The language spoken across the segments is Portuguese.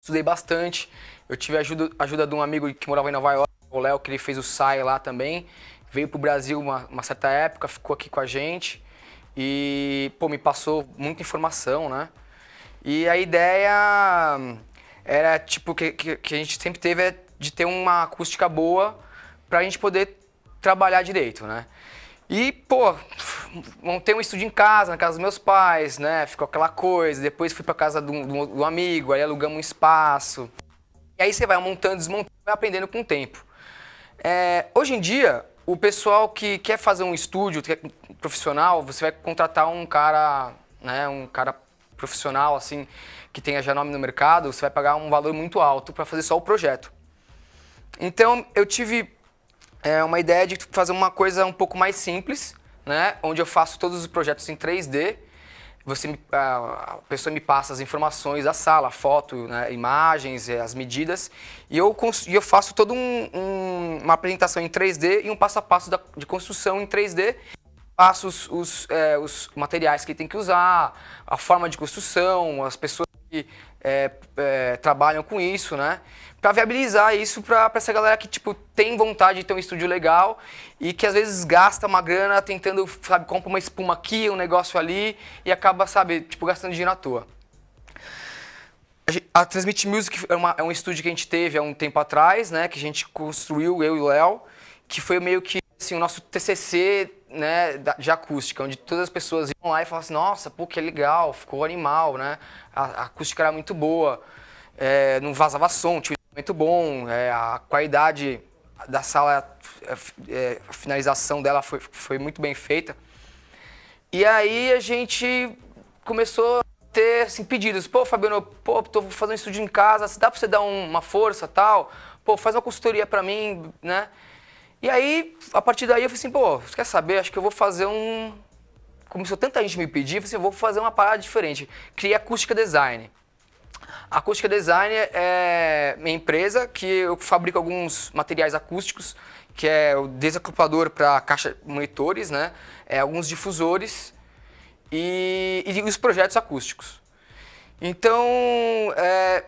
Estudei bastante. Eu tive ajuda de um amigo que morava em Nova York, o Léo, que ele fez o SAI lá também. Veio pro Brasil uma certa época, ficou aqui com a gente e, pô, me passou muita informação, né? E a ideia era, tipo, que a gente sempre teve é de ter uma acústica boa pra gente poder trabalhar direito, né? E, pô, montei um estúdio em casa, na casa dos meus pais, né? Ficou aquela coisa. Depois fui pra casa de um amigo, aí alugamos um espaço. E aí você vai montando, desmontando, vai aprendendo com o tempo. Hoje em dia, o pessoal que quer fazer um estúdio, que é profissional, você vai contratar um cara, né? Um cara profissional, assim, que tenha já nome no mercado, você vai pagar um valor muito alto para fazer só o projeto. Então, eu tive uma ideia de fazer uma coisa um pouco mais simples, né? Onde eu faço todos os projetos em 3D. A pessoa me passa as informações da sala, foto, né, imagens, as medidas, e eu faço toda uma apresentação em 3D e um passo a passo de construção em 3D. Passo os materiais que tem que usar, a forma de construção, as pessoas que trabalham com isso, né? Para viabilizar isso para essa galera que tipo, tem vontade de ter um estúdio legal e que às vezes gasta uma grana tentando, sabe, compra uma espuma aqui, um negócio ali e acaba, sabe, tipo, gastando dinheiro à toa. A Transmit Music é um estúdio que a gente teve há um tempo atrás, né? Que a gente construiu, eu e o Léo, que foi meio que assim, o nosso TCC, né, de acústica, onde todas as pessoas iam lá e falavam assim, nossa, pô, que legal, ficou animal, né? A acústica era muito boa, não vazava som, tinha um muito bom, a qualidade da sala, a finalização dela foi muito bem feita. E aí a gente começou a ter assim, pedidos, pô, Fabiano, pô, tô fazendo um estúdio em casa, dá pra você dar uma força tal? Pô, faz uma consultoria pra mim, né? E aí, a partir daí eu falei assim, pô, você quer saber? Acho que eu vou fazer Começou tanta gente me pedir, eu falei assim, eu vou fazer uma parada diferente. Criei Acústica Design. A Acústica Design é minha empresa que eu fabrico alguns materiais acústicos, que é o desacoplador para caixa monitores, né? Alguns difusores e os projetos acústicos. Então,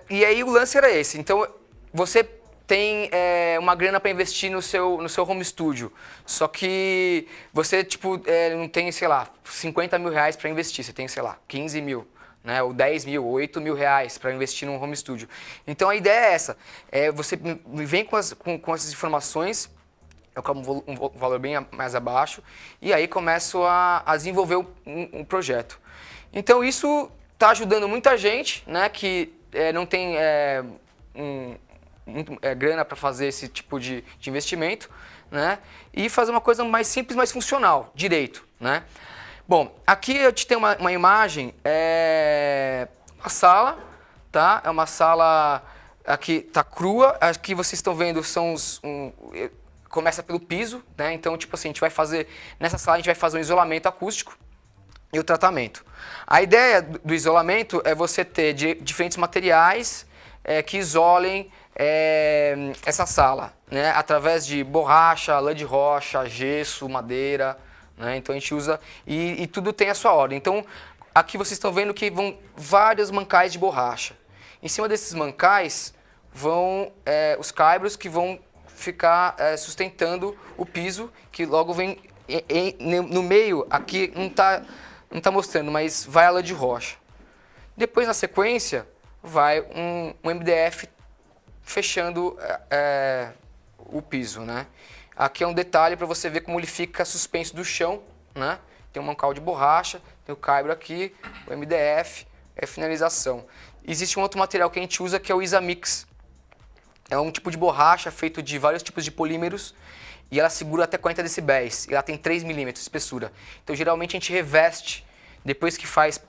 e aí o lance era esse. Então, você tem uma grana para investir no seu home studio, só que você tipo, não tem, sei lá, 50 mil reais para investir, você tem, sei lá, 15 mil. Né, ou 10 mil, ou 8 mil reais para investir num home studio. Então a ideia é essa, você me vem com essas informações, eu cobro um valor bem mais abaixo, e aí começo a desenvolver um projeto. Então isso está ajudando muita gente, né, que não tem grana para fazer esse tipo de investimento, né, e fazer uma coisa mais simples, mais funcional, direito, né. Bom, aqui eu te tenho uma imagem, uma sala, tá? É uma sala, aqui tá crua, aqui vocês estão vendo são começa pelo piso, né? Então, tipo assim, nessa sala a gente vai fazer um isolamento acústico e o tratamento. A ideia do isolamento é você ter diferentes materiais que isolem essa sala, né? Através de borracha, lã de rocha, gesso, madeira. Né? Então a gente usa e tudo tem a sua ordem. Então aqui vocês estão vendo que vão vários mancais de borracha. Em cima desses mancais vão os caibros que vão ficar sustentando o piso, que logo vem no meio, aqui não tá mostrando, mas vai a lã de rocha. Depois na sequência vai um MDF fechando o piso, né? Aqui é um detalhe para você ver como ele fica suspenso do chão, né? Tem um mancal de borracha, tem o caibro aqui, o MDF, finalização. Existe um outro material que a gente usa que é o Isamix. É um tipo de borracha feito de vários tipos de polímeros e ela segura até 40 decibéis e ela tem 3 milímetros de espessura. Então geralmente a gente reveste, depois que faz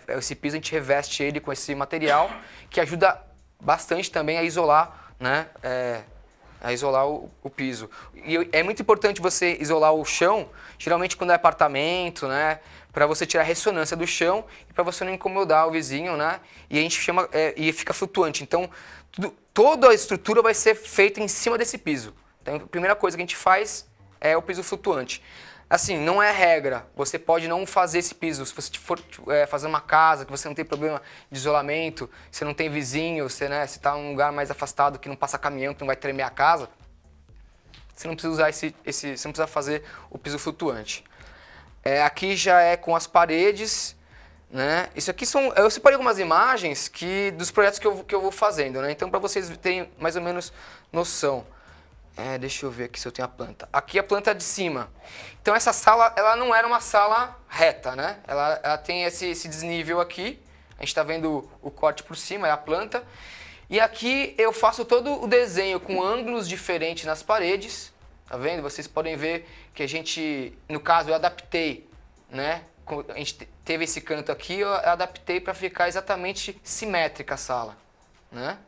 esse piso, a gente reveste ele com esse material que ajuda bastante também a isolar, né? A isolar o piso. E é muito importante você isolar o chão, geralmente quando é apartamento, né? Para você tirar a ressonância do chão e para você não incomodar o vizinho, né? E a gente chama e fica flutuante. Então, toda a estrutura vai ser feita em cima desse piso. Então, a primeira coisa que a gente faz é o piso flutuante. Assim, não é regra. Você pode não fazer esse piso. Se você for fazer uma casa, que você não tem problema de isolamento, você não tem vizinho, você está num lugar mais afastado, que não passa caminhão, que não vai tremer a casa, você não precisa usar você não precisa fazer o piso flutuante. Aqui já é com as paredes, né? Isso aqui eu separei algumas imagens dos projetos que eu vou fazendo, né? Então, para vocês terem mais ou menos noção. Deixa eu ver aqui se eu tenho a planta. Aqui a planta de cima. Então essa sala, ela não era uma sala reta, né? Ela tem esse desnível aqui. A gente está vendo o corte por cima, é a planta. E aqui eu faço todo o desenho com ângulos diferentes nas paredes. Tá vendo? Vocês podem ver que a gente, no caso, eu adaptei, né? A gente teve esse canto aqui, eu adaptei para ficar exatamente simétrica a sala, né?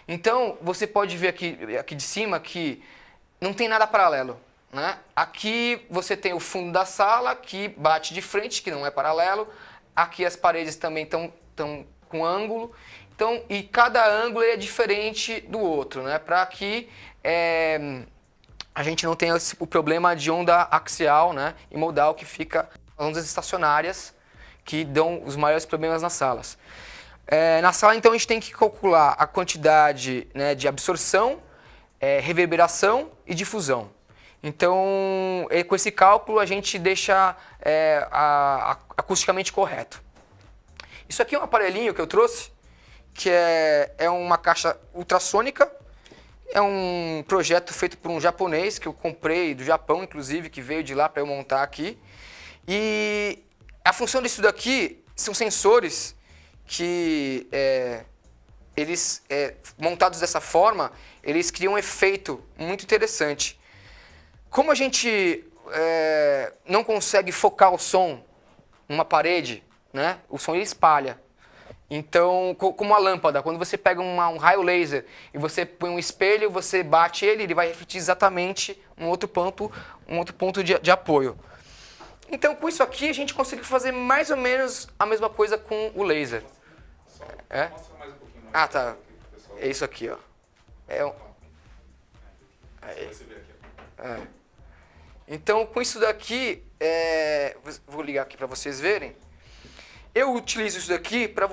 Então, você pode ver aqui de cima que não tem nada paralelo, né? Aqui você tem o fundo da sala que bate de frente, que não é paralelo. Aqui as paredes também estão com ângulo. Então, e cada ângulo é diferente do outro, né? Para que a gente não tenha o problema de onda axial, né? E modal, que fica as ondas estacionárias, que dão os maiores problemas nas salas. Na sala, então, a gente tem que calcular a quantidade, né, de absorção, reverberação e difusão. Então, com esse cálculo, a gente deixa acusticamente correto. Isso aqui é um aparelhinho que eu trouxe, que é uma caixa ultrassônica. É um projeto feito por um japonês, que eu comprei do Japão, inclusive, que veio de lá para eu montar aqui. E a função disso daqui são sensores que eles, montados dessa forma, eles criam um efeito muito interessante. Como a gente não consegue focar o som numa parede, né? O som ele espalha. Então, como a lâmpada, quando você pega um raio laser e você põe um espelho, você bate ele vai refletir exatamente um outro ponto de apoio. Então, com isso aqui, a gente consegue fazer mais ou menos a mesma coisa com o laser. Mostra mais um pouquinho mais. Ah, tá. É isso aqui, ó. Você vê aqui. Então, com isso daqui, vou ligar aqui para vocês verem. Eu utilizo isso daqui para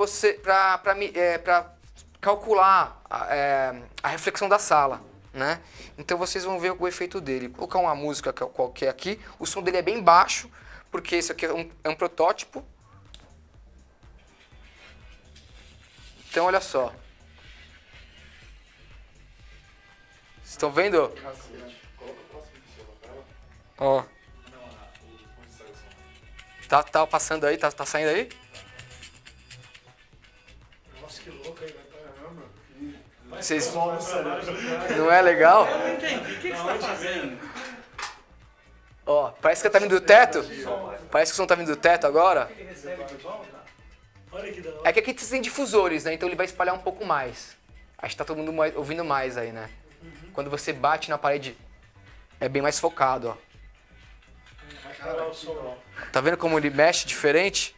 calcular a reflexão da sala, né? Então, vocês vão ver o efeito dele. Vou colocar uma música qualquer aqui. O som dele é bem baixo, porque isso aqui é um protótipo. Então, olha só. Vocês estão vendo? Coloca o próximo do seu tela. Ó. Não, onde sai o som. Tá passando aí? Tá saindo aí? Nossa, que louco aí, caramba. Vocês... Não é legal? Eu não entendi. O que você tá fazendo? Ó, parece que tá vindo do teto. Parece que o som tá vindo do teto agora. Ele recebe de volta? Olha que da hora. É que aqui tem difusores, né? Então ele vai espalhar um pouco mais. Acho que tá todo mundo ouvindo mais aí, né? Quando você bate na parede, é bem mais focado, ó. Tá vendo como ele mexe diferente?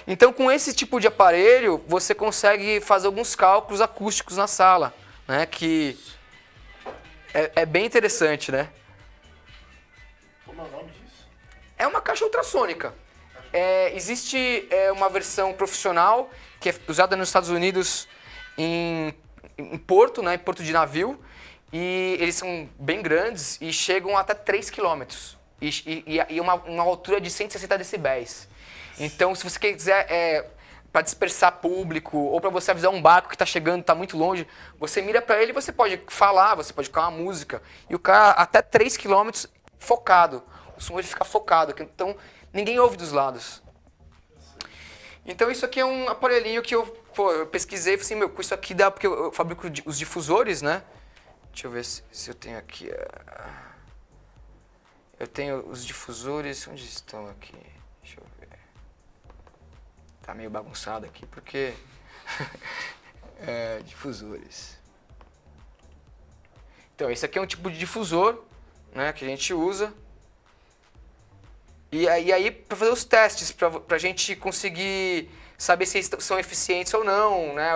Então, com esse tipo de aparelho, você consegue fazer alguns cálculos acústicos na sala, né? Que é bem interessante, né? Como é o nome disso? É uma caixa ultrassônica. Existe uma versão profissional que é usada nos Estados Unidos em porto, né? Em porto de navio. E eles são bem grandes e chegam até 3 km. E uma altura de 160 decibéis. Então, se você quiser, para dispersar público ou para você avisar um barco que está chegando, está muito longe, você mira para ele e você pode falar, você pode colocar uma música. E o cara, até 3 km, focado. O som ele fica focado. Então, ninguém ouve dos lados. Então, isso aqui é um aparelhinho que eu pesquisei e falei assim, com isso aqui dá, porque eu fabrico os difusores, né? Deixa eu ver se eu tenho aqui. Eu tenho os difusores. Onde estão aqui? Deixa eu ver. Tá meio bagunçado aqui porque. Difusores. Então, esse aqui é um tipo de difusor, né, que a gente usa. E aí para fazer os testes, para a gente conseguir saber se eles são eficientes ou não, né?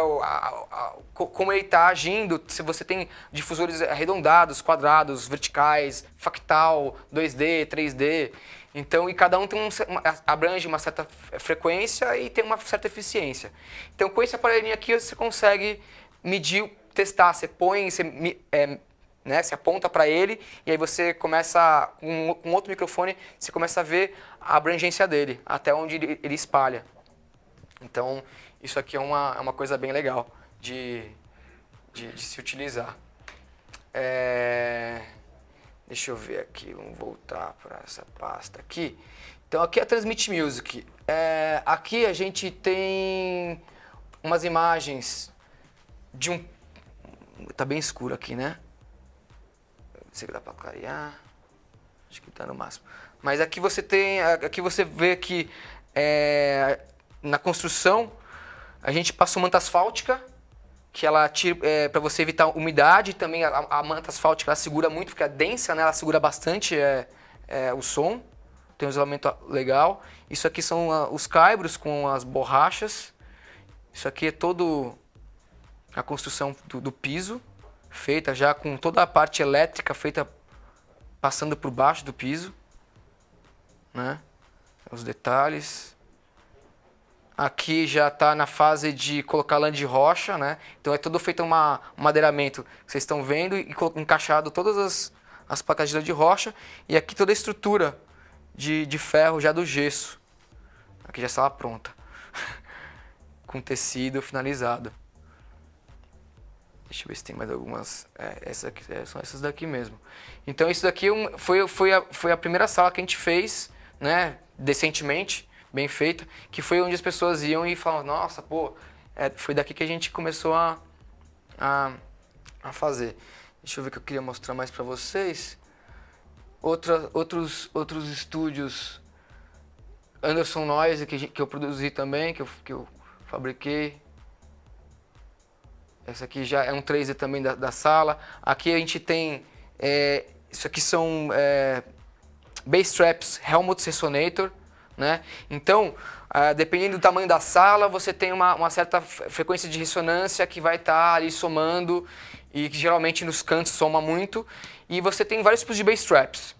Como ele está agindo, se você tem difusores arredondados, quadrados, verticais, fractal, 2D, 3D. Então, e cada um tem abrange uma certa frequência e tem uma certa eficiência. Então, com esse aparelhinho aqui, você consegue medir, testar. Você põe, né, você aponta para ele e aí você começa, com outro microfone, você começa a ver a abrangência dele, até onde ele espalha. Então, isso aqui é uma coisa bem legal de se utilizar. Deixa eu ver aqui, vamos voltar para essa pasta aqui. Então, aqui é a Transmit Music. Aqui a gente tem umas imagens de um... Tá bem escuro aqui, né? Não sei se dá para clarear. Acho que tá no máximo. Mas aqui você tem... Aqui você vê que na construção a gente passou manta asfáltica, que ela tira para você evitar umidade. Também a manta asfáltica ela segura muito, porque é densa, né? Ela segura bastante o som. Tem um isolamento legal. Isso aqui são os caibros com as borrachas. Isso aqui é todo a construção do piso, feita já com toda a parte elétrica feita passando por baixo do piso, né? Os detalhes. Aqui já está na fase de colocar lã de rocha, né? Então é todo feito um madeiramento que vocês estão vendo e encaixado todas as placas de lã de rocha. E aqui toda a estrutura de ferro já do gesso. Aqui já está pronta. Com tecido finalizado. Deixa eu ver se tem mais algumas. Essas aqui, são essas daqui mesmo. Então isso daqui foi a primeira sala que a gente fez, né? Decentemente. Bem feita, que foi onde as pessoas iam e falavam, nossa, pô, foi daqui que a gente começou a fazer. Deixa eu ver o que eu queria mostrar mais para vocês. Outros estúdios, Anderson Noise, que eu produzi também, que eu fabriquei. Essa aqui já é um 3D também da sala. Aqui a gente tem, isso aqui são bass traps Helmut Resonator. Né? Então, dependendo do tamanho da sala, você tem uma certa frequência de ressonância que vai estar ali somando e que geralmente nos cantos soma muito. E você tem vários tipos de bass traps.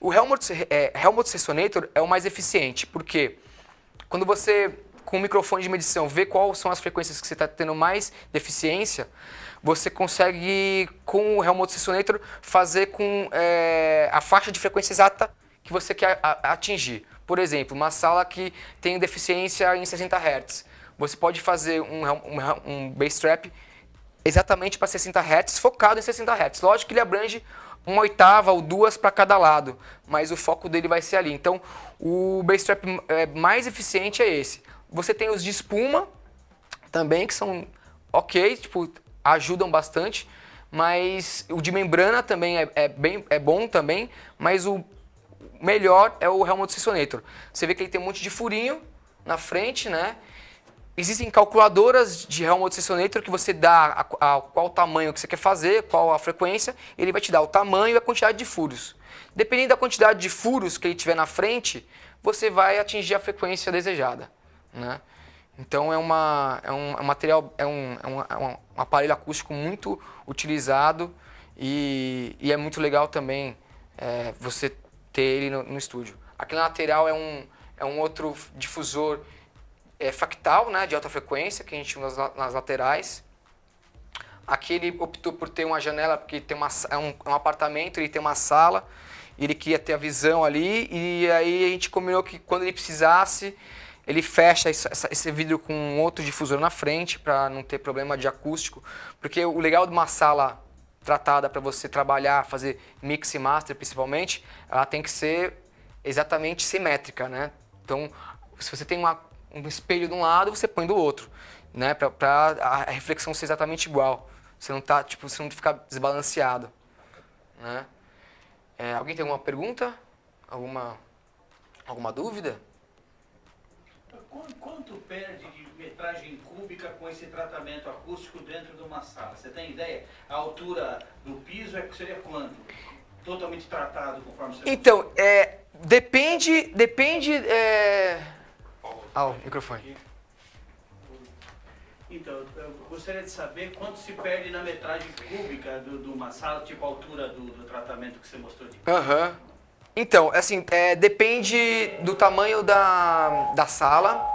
O Helmut Resonator é o mais eficiente, porque quando você, com o microfone de medição, vê quais são as frequências que você está tendo mais deficiência, você consegue, com o Helmut Resonator, fazer com a faixa de frequência exata que você quer atingir. Por exemplo, uma sala que tem deficiência em 60 Hz. Você pode fazer um bass trap exatamente para 60 Hz, focado em 60 Hz. Lógico que ele abrange uma oitava ou duas para cada lado, mas o foco dele vai ser ali. Então, o bass trap mais eficiente é esse. Você tem os de espuma também, que são ok, tipo, ajudam bastante, mas o de membrana também é bom também, mas o melhor é o Helmut Resonator. Você vê que ele tem um monte de furinho na frente, né? Existem calculadoras de Helmut Resonator que você dá qual tamanho que você quer fazer, qual a frequência, ele vai te dar o tamanho e a quantidade de furos. Dependendo da quantidade de furos que ele tiver na frente, você vai atingir a frequência desejada, né? Então é um material, um aparelho acústico muito utilizado e é muito legal também você ter ele no estúdio. Aqui na lateral é um outro difusor fractal, né, de alta frequência, que a gente usa nas laterais. Aqui ele optou por ter uma janela, porque tem um apartamento, ele tem uma sala, ele queria ter a visão ali, e aí a gente combinou que quando ele precisasse, ele fecha esse vidro com um outro difusor na frente, para não ter problema de acústico, porque o legal de uma sala tratada para você trabalhar, fazer mix e master principalmente, ela tem que ser exatamente simétrica, né? Então, se você tem um espelho de um lado, você põe do outro, né? Para a reflexão ser exatamente igual. Você não ficar desbalanceado, né? Alguém tem alguma pergunta? Alguma dúvida? Quanto perde de metragem cúbica com esse tratamento acústico dentro de uma sala? Você tem ideia? A altura do piso seria quanto? Totalmente tratado conforme você... Então, depende... o microfone. Então, eu gostaria de saber quanto se perde na metragem cúbica de uma sala, tipo a altura do tratamento que você mostrou de Aham. Então, assim, depende do tamanho da sala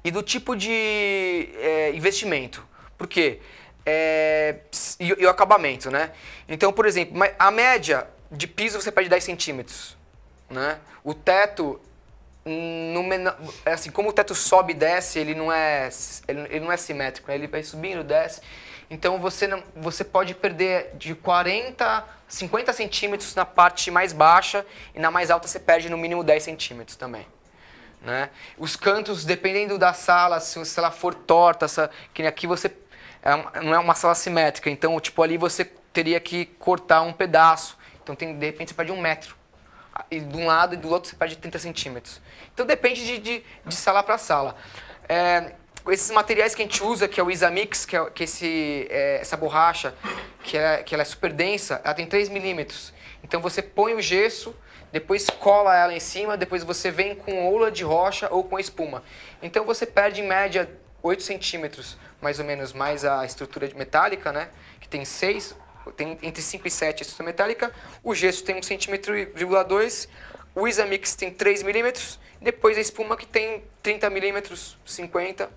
e do tipo de investimento. Por quê? E o acabamento, né? Então, por exemplo, a média de piso você perde 10 centímetros, né? O teto, assim, como o teto sobe e desce, ele não é simétrico, né? Ele vai subindo, desce. Então, você pode perder de 40 a 50 centímetros na parte mais baixa e na mais alta você perde no mínimo 10 centímetros também. Né? Os cantos, dependendo da sala, se ela for torta, que nem aqui você não é uma sala simétrica, então tipo ali você teria que cortar um pedaço, então de repente você perde 1 metro, e de um lado e do outro você perde 30 centímetros. Então depende de sala para sala. Esses materiais que a gente usa, que é o Isamix, essa borracha, que ela é super densa, ela tem 3 milímetros. Então você põe o gesso, depois cola ela em cima, depois você vem com oula de rocha ou com espuma. Então você perde em média 8 centímetros, mais ou menos, mais a estrutura metálica, né? Que tem 6, tem entre 5 e 7 a estrutura metálica. O gesso tem 1,2 centímetros, o Isamix tem 3 milímetros, depois a espuma que tem 30 milímetros, 50.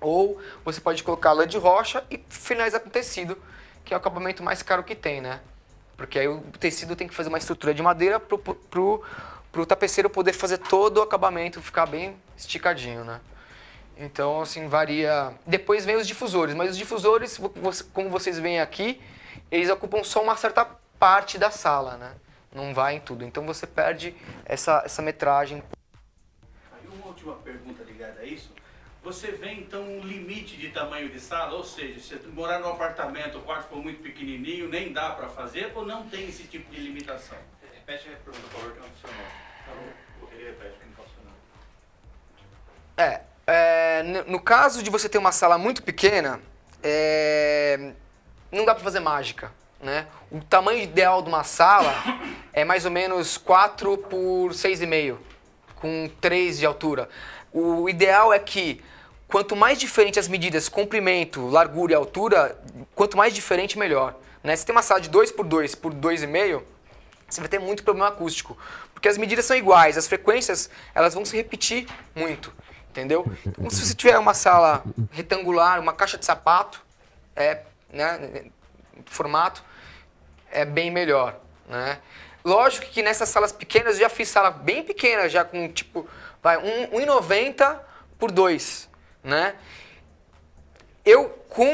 Ou você pode colocar lã de rocha e finalizar com tecido, que é o acabamento mais caro que tem, né? Porque aí o tecido tem que fazer uma estrutura de madeira pro tapeceiro poder fazer todo o acabamento, ficar bem esticadinho, né? Então, assim, varia. Depois vem os difusores, mas os difusores, como vocês veem aqui, eles ocupam só uma certa parte da sala, né? Não vai em tudo. Então você perde essa metragem. Aí uma última pergunta ligada a isso. Você vê então um limite de tamanho de sala? Ou seja, se você morar num apartamento, o quarto for muito pequenininho, nem dá para fazer, ou não tem esse tipo de limitação? Repete a pergunta, por favor, que não funcionou. Ele repete que não funcionou. No caso de você ter uma sala muito pequena, não dá para fazer mágica, né? O tamanho ideal de uma sala é mais ou menos 4 por 6,5, com 3 de altura. O ideal é que quanto mais diferente as medidas, comprimento, largura e altura, quanto mais diferente, melhor. Né? Se tem uma sala de 2 por 2 por 2,5, você vai ter muito problema acústico, porque as medidas são iguais, as frequências elas vão se repetir muito, entendeu? Então, se você tiver uma sala retangular, uma caixa de sapato, né, formato, é bem melhor, né? Lógico que nessas salas pequenas, eu já fiz sala bem pequena, já com tipo 1,90 por 2, né? Eu, com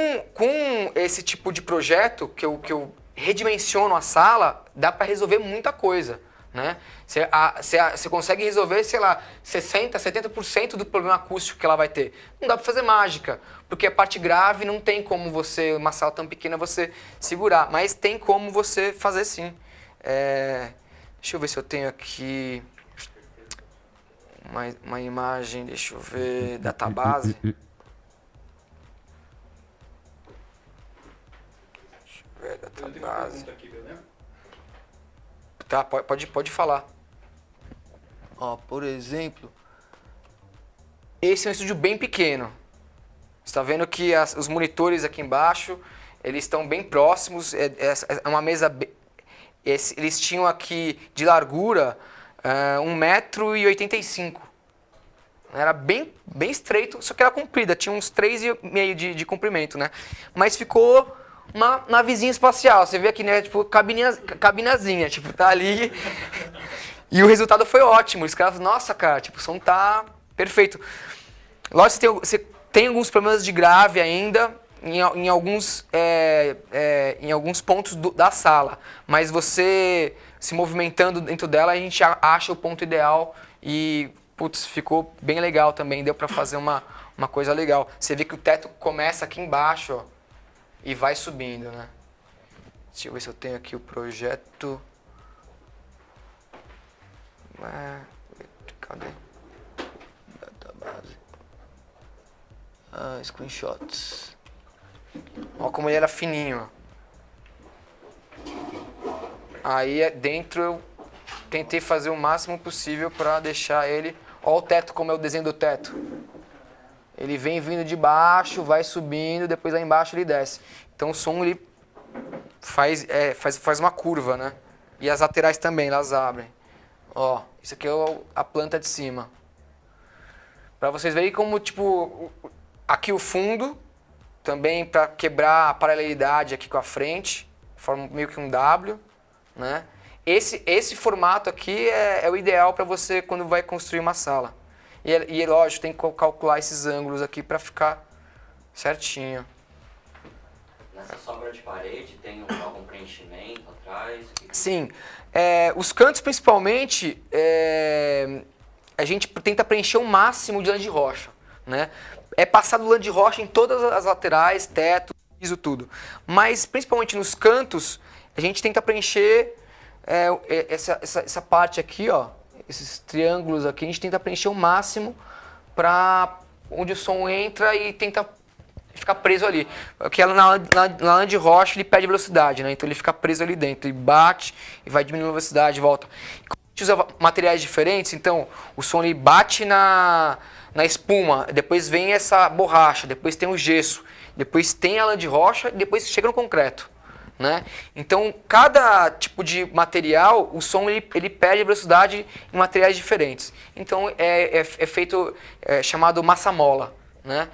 esse tipo de projeto, que eu redimensiono a sala, dá para resolver muita coisa, né? Você consegue resolver, sei lá, 60%, 70% do problema acústico que ela vai ter. Não dá para fazer mágica, porque a parte grave não tem como você, uma sala tão pequena, você segurar, mas tem como você fazer sim. Deixa eu ver se eu tenho aqui uma imagem, deixa eu ver, database. Deixa eu ver, Eu tenho uma database. pergunta aqui, beleza? Tá, pode falar. Ó, por exemplo, esse é um estúdio bem pequeno. Você está vendo que os monitores aqui embaixo, eles estão bem próximos. É uma mesa... Eles tinham aqui de largura 1,85 m. Era bem estreito, só que era comprida. Tinha uns 3,5 de comprimento, né? Mas ficou uma navezinha espacial. Você vê aqui, né? Tipo, cabinazinha. Tipo, tá ali. E o resultado foi ótimo. Os caras, nossa, cara, tipo, o som tá perfeito. Lógico que você tem alguns problemas de grave ainda em alguns pontos da sala. Mas você se movimentando dentro dela, a gente acha o ponto ideal e, putz, ficou bem legal também. Deu para fazer uma coisa legal. Você vê que o teto começa aqui embaixo, ó, e vai subindo, né? Deixa eu ver se eu tenho aqui o projeto. Cadê? Database. Screenshots. Olha como ele era fininho. Aí dentro eu tentei fazer o máximo possível para deixar ele... Olha o teto, como é o desenho do teto. Ele vem vindo de baixo, vai subindo, depois lá embaixo ele desce. Então o som ele faz uma curva, né? E as laterais também, elas abrem. Ó, isso aqui é a planta de cima. Para vocês verem como, tipo, aqui o fundo, também para quebrar a paralelidade aqui com a frente, forma meio que um W, né? Esse formato aqui é o ideal para você quando vai construir uma sala. E lógico, tem que calcular esses ângulos aqui para ficar certinho. Nessa sobra de parede tem algum preenchimento atrás? Sim. Os cantos, principalmente, a gente tenta preencher o máximo de lã de rocha, né? É passado lã de rocha em todas as laterais, teto, piso, tudo. Mas, principalmente nos cantos, a gente tenta preencher essa parte aqui, ó, esses triângulos aqui, a gente tenta preencher o máximo para onde o som entra e tenta ficar preso ali. Porque na lã de rocha ele perde velocidade, né? Então ele fica preso ali dentro, ele bate e vai diminuindo a velocidade, volta. Como a gente usa materiais diferentes, então o som ele bate na espuma, depois vem essa borracha, depois tem o gesso, depois tem a lã de rocha e depois chega no concreto, né? Então cada tipo de material, o som ele perde velocidade em materiais diferentes. Então é feito chamado massa-mola, né?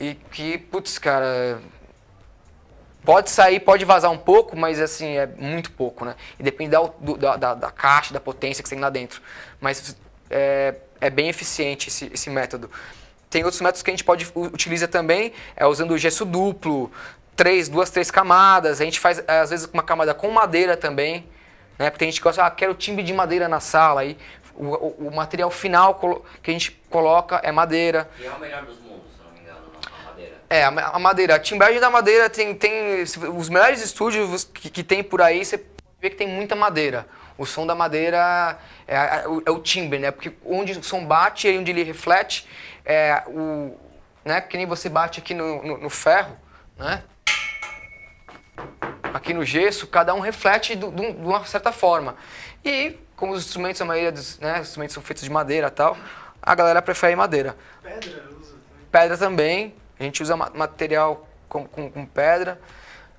E que, putz, cara, pode sair, pode vazar um pouco, mas assim, é muito pouco, né? E depende da caixa, da potência que você tem lá dentro. Mas é bem eficiente esse método. Tem outros métodos que a gente utiliza também, usando o gesso duplo, 2, 3 camadas. A gente faz, às vezes, uma camada com madeira também, né? Porque tem gente que gosta, quero timbre de madeira na sala. Aí o material final que a gente coloca é madeira. E é o melhor dos mundos, se não me engano, a madeira. A madeira. A timbragem da madeira tem os melhores estúdios que tem por aí, você pode ver que tem muita madeira. O som da madeira é o timbre, né? Porque onde o som bate e onde ele reflete, né? Que nem você bate aqui no ferro, né? Aqui no gesso, cada um reflete de uma certa forma. E como os instrumentos, a maioria dos instrumentos são feitos de madeira e tal, a galera prefere madeira. Pedra usa também. Pedra também, a gente usa material com pedra.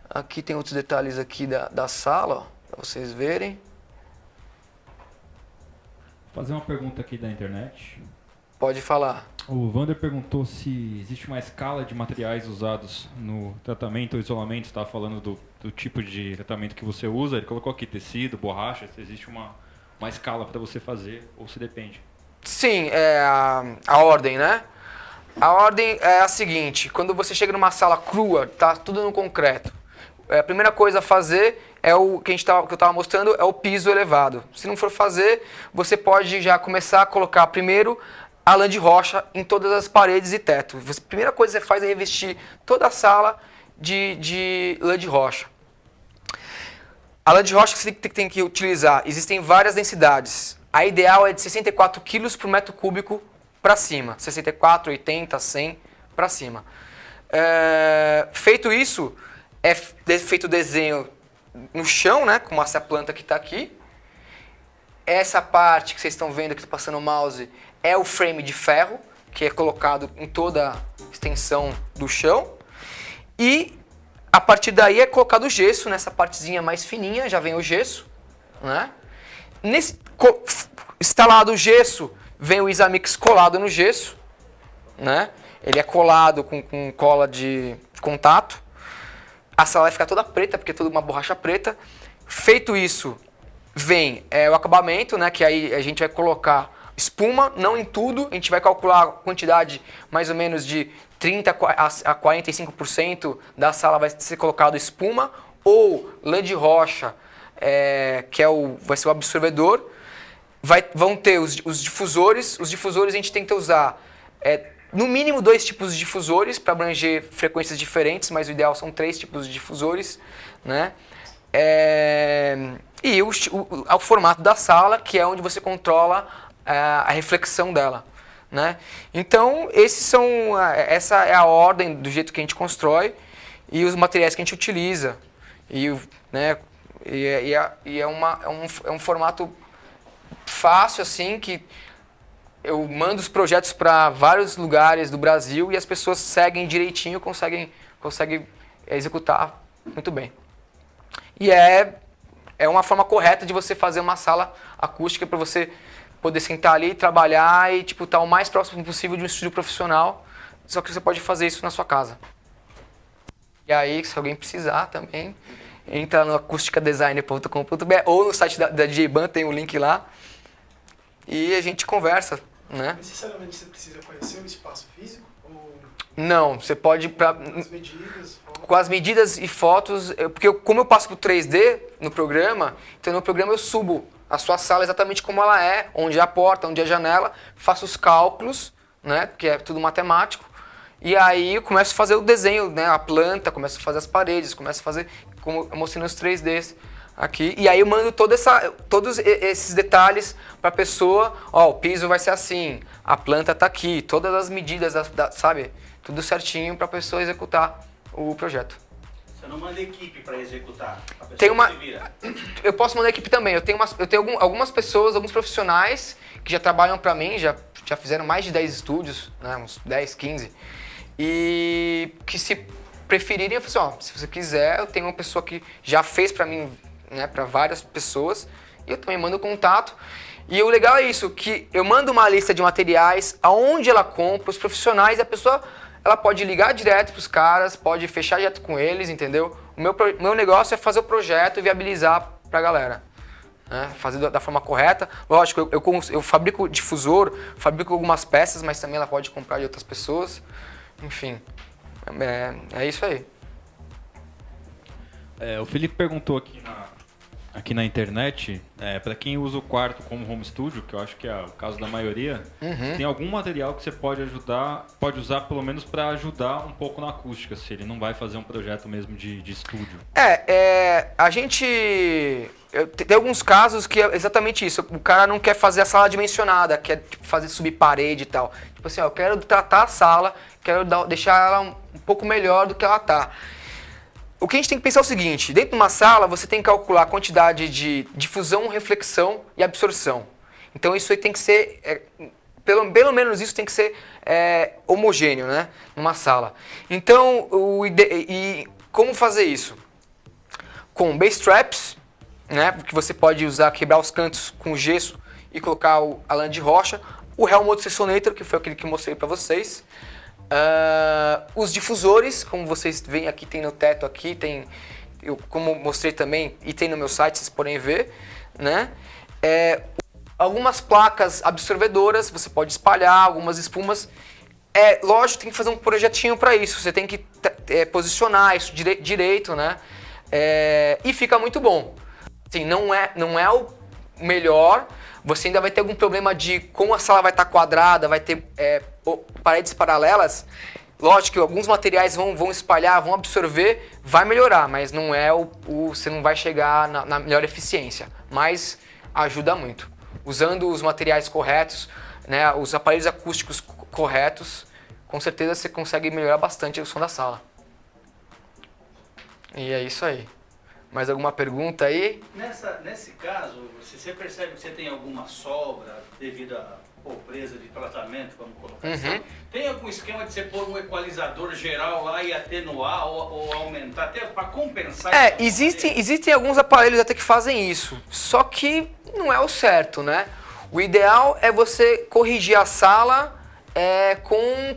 Aqui tem outros detalhes aqui da sala, para vocês verem. Vou fazer uma pergunta aqui da internet. Pode falar. O Vander perguntou se existe uma escala de materiais usados no tratamento ou isolamento. Você estava falando do tipo de tratamento que você usa. Ele colocou aqui tecido, borracha. Se existe uma escala para você fazer ou se depende? Sim, a ordem, né? A ordem é a seguinte. Quando você chega numa sala crua, tá tudo no concreto. A primeira coisa a fazer é o que eu estava mostrando, é o piso elevado. Se não for fazer, você pode já começar a colocar primeiro a lã de rocha em todas as paredes e teto. A primeira coisa que você faz é revestir toda a sala de lã de rocha. A lã de rocha que você tem que utilizar, existem várias densidades. A ideal é de 64 kg por metro cúbico para cima. 64, 80, 100 para cima. Feito isso, é feito o desenho no chão, né, como essa planta que está aqui. Essa parte que vocês estão vendo, que está passando o mouse, é o frame de ferro, que é colocado em toda a extensão do chão. E a partir daí é colocado o gesso, nessa partezinha mais fininha, já vem o gesso, né? Instalado o gesso, vem o Isamix colado no gesso, né? Ele é colado com cola de contato. A sala vai ficar toda preta, porque é toda uma borracha preta. Feito isso, vem o acabamento, né? Que aí a gente vai colocar espuma, não em tudo. A gente vai calcular a quantidade mais ou menos de 30% a 45% da sala vai ser colocado espuma. Ou lã de rocha, que vai ser o absorvedor. Vão ter os difusores. Os difusores a gente tenta usar no mínimo 2 tipos de difusores para abranger frequências diferentes, mas o ideal são 3 tipos de difusores, né? E o formato da sala, que é onde você controla a reflexão dela, né? Então, essa é a ordem do jeito que a gente constrói e os materiais que a gente utiliza. Né? É um formato fácil, assim, que eu mando os projetos para vários lugares do Brasil e as pessoas seguem direitinho, conseguem executar muito bem. E é uma forma correta de você fazer uma sala acústica para você poder sentar ali, trabalhar e tipo, estar o mais próximo possível de um estúdio profissional, só que você pode fazer isso na sua casa. E aí, se alguém precisar também, entra no acousticadesigner.com.br ou no site da DJ Ban, tem o link lá, e a gente conversa, né? Necessariamente você precisa conhecer o espaço físico? Ou Não, você pode as medidas? com as medidas e fotos, porque como eu passo pro 3D no programa, então no programa eu subo a sua sala exatamente como ela é, onde é a porta, onde é a janela, faço os cálculos, né, porque é tudo matemático, e aí eu começo a fazer o desenho, né, a planta, começo a fazer as paredes, começo a fazer, como eu mostrei nos 3Ds aqui, e aí eu mando todos esses detalhes para a pessoa, ó, o piso vai ser assim, a planta tá aqui, todas as medidas, sabe, tudo certinho para a pessoa executar o projeto. Você não manda equipe para executar. A pessoa Tem uma- se vira. Eu posso mandar equipe também. Eu tenho algumas pessoas, alguns profissionais que já trabalham para mim, já fizeram mais de 10 estúdios, né, uns 10, 15. E que se preferirem, eu falo assim, ó, se você quiser, eu tenho uma pessoa que já fez para mim, né, para várias pessoas, e eu também mando contato. E o legal é isso, que eu mando uma lista de materiais, aonde ela compra, os profissionais, e a pessoa ela pode ligar direto para os caras, pode fechar direto com eles, entendeu? O meu negócio é fazer o projeto e viabilizar para a galera. Né? Fazer da forma correta. Lógico, eu fabrico difusor, fabrico algumas peças, mas também ela pode comprar de outras pessoas. Enfim, é isso aí. O Felipe perguntou aqui na internet, para quem usa o quarto como home studio, que eu acho que é o caso da maioria, se tem algum material que você pode usar pelo menos para ajudar um pouco na acústica, se ele não vai fazer um projeto mesmo de estúdio. A gente... Tem alguns casos que é exatamente isso. O cara não quer fazer a sala dimensionada, quer tipo, fazer subir parede e tal. Tipo assim, ó, eu quero tratar a sala, quero deixar ela um pouco melhor do que ela tá. O que a gente tem que pensar é o seguinte, dentro de uma sala você tem que calcular a quantidade de difusão, reflexão e absorção. Então isso aí tem que ser, pelo menos isso tem que ser homogêneo, né, numa sala. Então, e como fazer isso? Com bass traps, né, que você pode usar, quebrar os cantos com gesso e colocar a lã de rocha, o Helmut Sensonator, que foi aquele que eu mostrei para vocês, os difusores, como vocês veem aqui, tem no teto aqui, eu como mostrei também e tem no meu site, vocês podem ver, né? Algumas placas absorvedoras, você pode espalhar, algumas espumas. Lógico, tem que fazer um projetinho para isso, você tem que posicionar isso direito, né? E fica muito bom. Assim, não é o melhor, você ainda vai ter algum problema de como a sala vai estar quadrada, vai ter paredes paralelas. Lógico que alguns materiais vão espalhar, vão absorver, vai melhorar, mas não é você não vai chegar na melhor eficiência, mas ajuda muito. Usando os materiais corretos, né, os aparelhos acústicos corretos, com certeza você consegue melhorar bastante o som da sala. E é isso aí. Mais alguma pergunta aí? Nesse caso, você percebe que você tem alguma sobra devido à pobreza de tratamento, vamos colocar assim? Tem algum esquema de você pôr um equalizador geral lá e atenuar ou aumentar, até para compensar? Existem alguns aparelhos até que fazem isso, só que não é o certo, né? O ideal é você corrigir a sala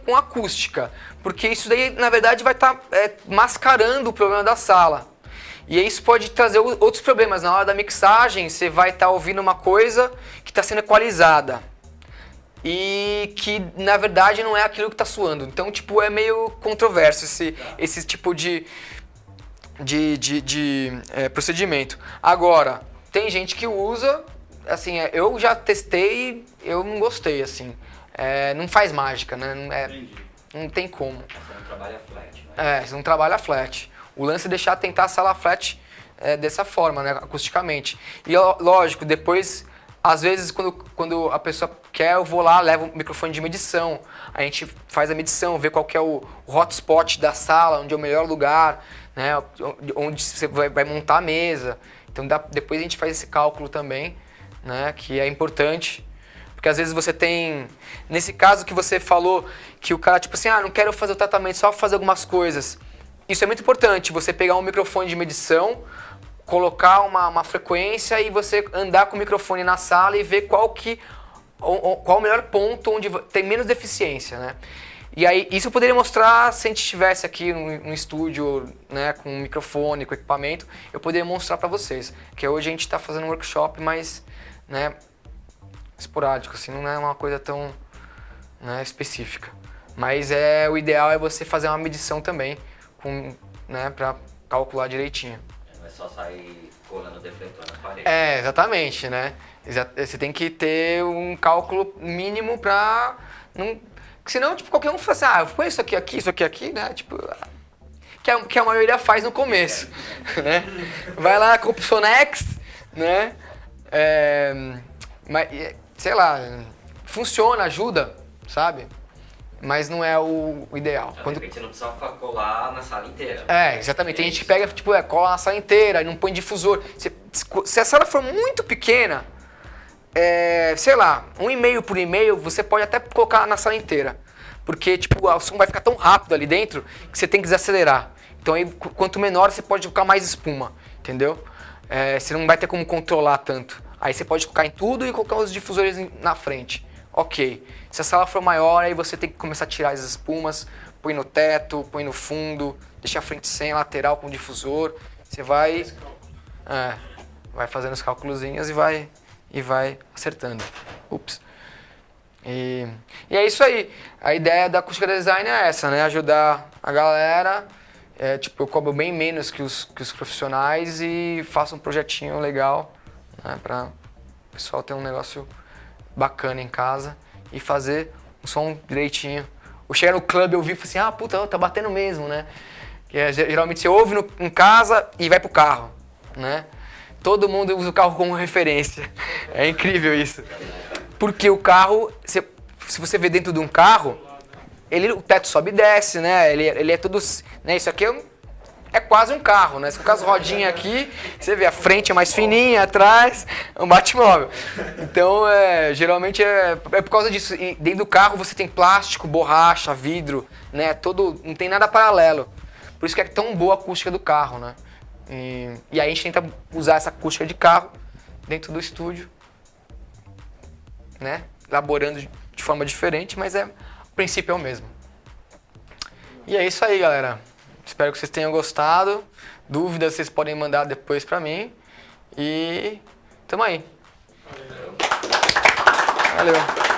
com acústica, porque isso daí, na verdade, vai estar mascarando o problema da sala. E isso pode trazer outros problemas. Na hora da mixagem, você vai estar ouvindo uma coisa que está sendo equalizada. E que, na verdade, não é aquilo que está soando. Então, tipo, é meio controverso esse tipo de procedimento. Agora, tem gente que usa, assim, eu já testei e eu não gostei, assim. Não faz mágica, né? Não tem como. Você não trabalha flat, né? Você não trabalha flat. O lance é tentar a sala flat dessa forma, né, acusticamente. E lógico, depois, às vezes, quando a pessoa quer, eu vou lá, levo o microfone de medição. A gente faz a medição, vê qual que é o hotspot da sala, onde é o melhor lugar, né, onde você vai montar a mesa. Então depois a gente faz esse cálculo também, né, que é importante. Porque às vezes você tem, nesse caso que você falou, que o cara tipo assim, não quero fazer o tratamento, só fazer algumas coisas. Isso é muito importante, você pegar um microfone de medição, colocar uma frequência e você andar com o microfone na sala e ver qual o melhor ponto onde tem menos deficiência, né? E aí, isso eu poderia mostrar se a gente estivesse aqui no estúdio, né, com um microfone, com equipamento, eu poderia mostrar para vocês. Que hoje a gente está fazendo um workshop, mas, né, esporádico, assim, não é uma coisa tão, né, específica. Mas o ideal é você fazer uma medição também, né, para calcular direitinho. Não é só sair colando defletor na parede. Exatamente, né? Você tem que ter um cálculo mínimo para não... Senão, tipo, qualquer um fala assim, eu põe isso aqui, né? Tipo, que a maioria faz no começo, né? Vai lá com o Opsonex, né? Mas, sei lá, funciona, ajuda, sabe? Mas não é o ideal. De repente você não precisa colar na sala inteira. Exatamente. Tem gente que pega, tipo, cola na sala inteira e não põe difusor. Se a sala for muito pequena, sei lá, 1,5 por 1,5, você pode até colocar na sala inteira. Porque, tipo, o som vai ficar tão rápido ali dentro que você tem que desacelerar. Então, aí, quanto menor, você pode colocar mais espuma, entendeu? Você não vai ter como controlar tanto. Aí você pode colocar em tudo e colocar os difusores na frente. Ok. Se a sala for maior, aí você tem que começar a tirar as espumas, põe no teto, põe no fundo, deixa a frente sem, lateral com difusor. Você vai fazendo os cálculozinhos e vai acertando. Ups. E é isso aí. A ideia da Acústica Design é essa, né? Ajudar a galera. Tipo, eu cobro bem menos que os profissionais e faço um projetinho legal, né? Para o pessoal ter um negócio bacana em casa e fazer um som direitinho. Eu cheguei no clube, eu vi e falei assim, puta, tá batendo mesmo, né? Que geralmente você ouve em casa e vai pro carro, né? Todo mundo usa o carro como referência. É incrível isso. Porque o carro, se você vê dentro de um carro, o teto sobe e desce, né? Ele é tudo... Né? Isso aqui é quase um carro, né? Se colocar as rodinhas aqui, você vê a frente é mais fininha, atrás, é um Batmóvel. Então, geralmente é por causa disso. E dentro do carro você tem plástico, borracha, vidro, né? Não tem nada paralelo. Por isso que é tão boa a acústica do carro, né? E aí a gente tenta usar essa acústica de carro dentro do estúdio, né? Elaborando de forma diferente, mas o princípio é o mesmo. E é isso aí, galera. Espero que vocês tenham gostado. Dúvidas vocês podem mandar depois pra mim. E tamo aí. Valeu.